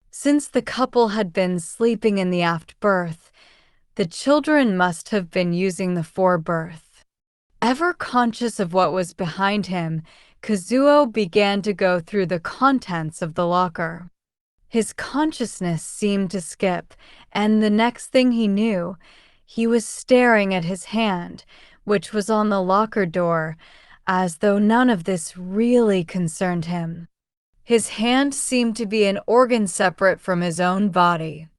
Speaker 1: Since the couple had been sleeping in the aft berth, the children must have been using the foreberth. Ever conscious of what was behind him, Kazuo began to go through the contents of the locker. His consciousness seemed to skip, and the next thing he knew, he was staring at his hand, which was on the locker door, as though none of this really concerned him. His hand seemed to be an organ separate from his own body.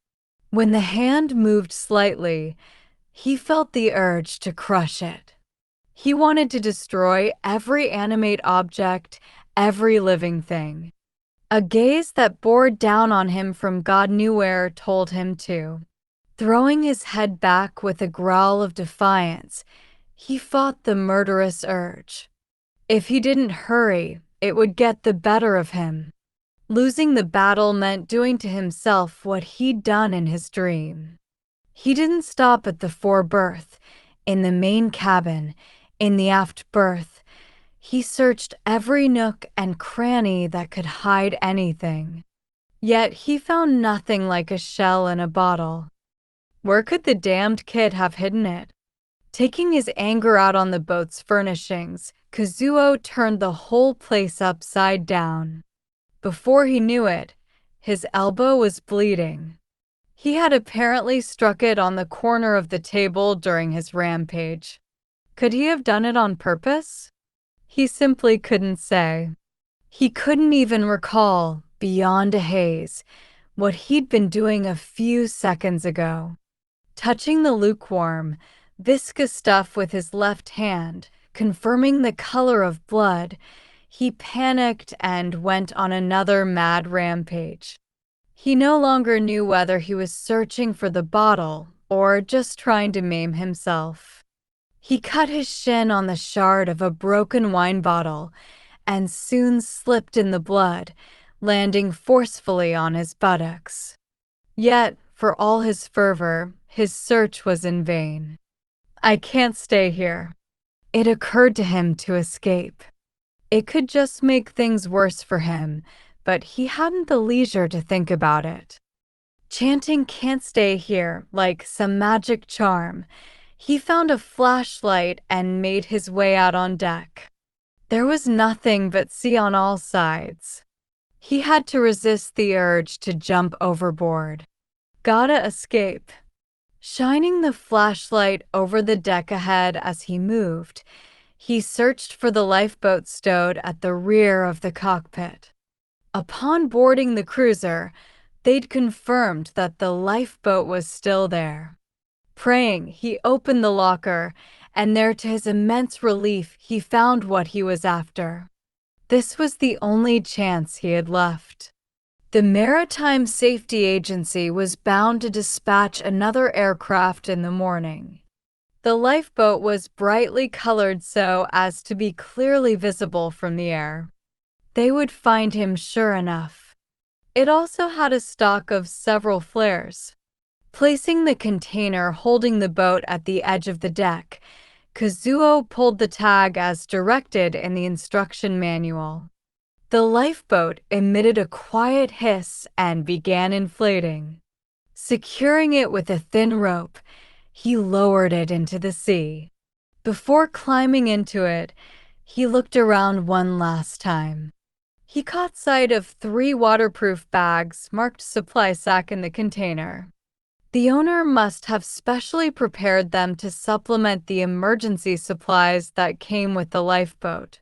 Speaker 1: When the hand moved slightly, he felt the urge to crush it. He wanted to destroy every animate object, every living thing. A gaze that bore down on him from God knew where told him to. Throwing his head back with a growl of defiance, he fought the murderous urge. If he didn't hurry, it would get the better of him. Losing the battle meant doing to himself what he'd done in his dream. He didn't stop at the foreberth, in the main cabin, in the aft berth. He searched every nook and cranny that could hide anything. Yet he found nothing like a shell in a bottle. Where could the damned kid have hidden it? Taking his anger out on the boat's furnishings, Kazuo turned the whole place upside down. Before he knew it, his elbow was bleeding. He had apparently struck it on the corner of the table during his rampage. Could he have done it on purpose? He simply couldn't say. He couldn't even recall, beyond a haze, what he'd been doing a few seconds ago. Touching the lukewarm, viscous stuff with his left hand, confirming the color of blood, he panicked and went on another mad rampage. He no longer knew whether he was searching for the bottle or just trying to maim himself. He cut his shin on the shard of a broken wine bottle and soon slipped in the blood, landing forcefully on his buttocks. Yet, for all his fervor, his search was in vain. I can't stay here. It occurred to him to escape. It could just make things worse for him, but he hadn't the leisure to think about it. Chanting "Can't stay here" like some magic charm, he found a flashlight and made his way out on deck. There was nothing but sea on all sides. He had to resist the urge to jump overboard. Gotta escape. Shining the flashlight over the deck ahead as he moved, he searched for the lifeboat stowed at the rear of the cockpit. Upon boarding the cruiser, they'd confirmed that the lifeboat was still there. Praying, he opened the locker, and there, to his immense relief, he found what he was after. This was the only chance he had left. The Maritime Safety Agency was bound to dispatch another aircraft in the morning. The lifeboat was brightly colored so as to be clearly visible from the air. They would find him sure enough. It also had a stock of several flares. Placing the container holding the boat at the edge of the deck, Kazuo pulled the tag as directed in the instruction manual. The lifeboat emitted a quiet hiss and began inflating. Securing it with a thin rope, he lowered it into the sea. Before climbing into it, he looked around one last time. He caught sight of 3 waterproof bags marked supply sack in the container. The owner must have specially prepared them to supplement the emergency supplies that came with the lifeboat.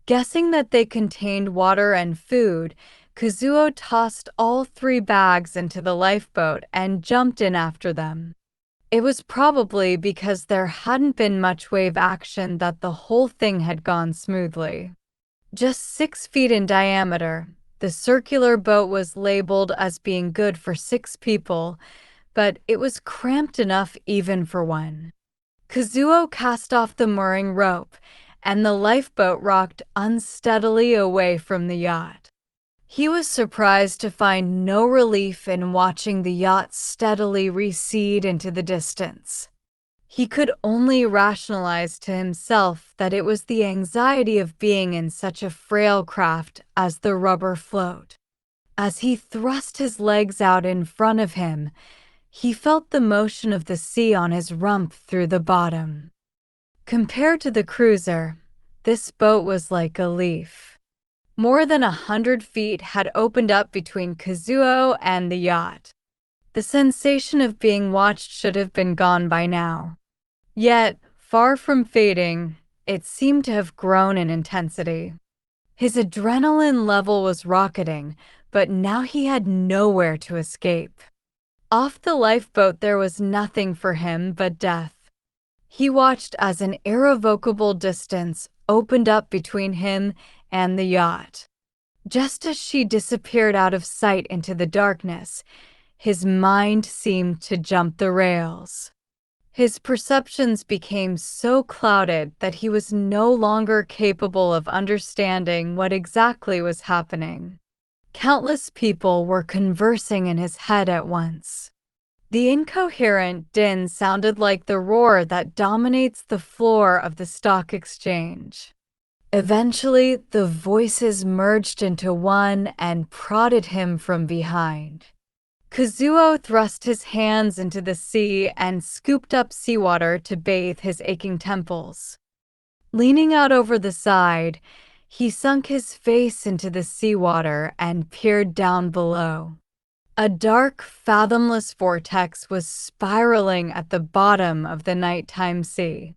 Speaker 1: Guessing that they contained water and food, Kazuo tossed all 3 bags into the lifeboat and jumped in after them. It was probably because there hadn't been much wave action that the whole thing had gone smoothly. Just 6 feet in diameter, the circular boat was labeled as being good for 6 people, but it was cramped enough even for 1. Kazuo cast off the mooring rope, and the lifeboat rocked unsteadily away from the yacht. He was surprised to find no relief in watching the yacht steadily recede into the distance. He could only rationalize to himself that it was the anxiety of being in such a frail craft as the rubber float. As he thrust his legs out in front of him, he felt the motion of the sea on his rump through the bottom. Compared to the cruiser, this boat was like a leaf. More than 100 feet had opened up between Kazuo and the yacht. The sensation of being watched should have been gone by now. Yet, far from fading, it seemed to have grown in intensity. His adrenaline level was rocketing, but now he had nowhere to escape. Off the lifeboat there was nothing for him but death. He watched as an irrevocable distance opened up between him and the yacht. Just as she disappeared out of sight into the darkness, his mind seemed to jump the rails. His perceptions became so clouded that he was no longer capable of understanding what exactly was happening. Countless people were conversing in his head at once. The incoherent din sounded like the roar that dominates the floor of the stock exchange. Eventually, the voices merged into one and prodded him from behind. Kazuo thrust his hands into the sea and scooped up seawater to bathe his aching temples. Leaning out over the side, he sunk his face into the seawater and peered down below. A dark, fathomless vortex was spiraling at the bottom of the nighttime sea.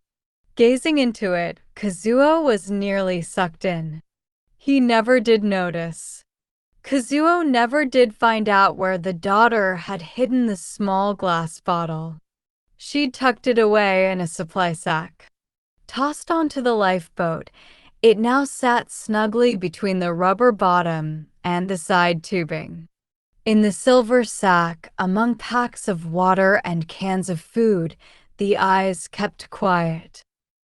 Speaker 1: Gazing into it, Kazuo was nearly sucked in. He never did notice. Kazuo never did find out where the daughter had hidden the small glass bottle. She'd tucked it away in a supply sack. Tossed onto the lifeboat, it now sat snugly between the rubber bottom and the side tubing. In the silver sack, among packs of water and cans of food, the eyes kept quiet.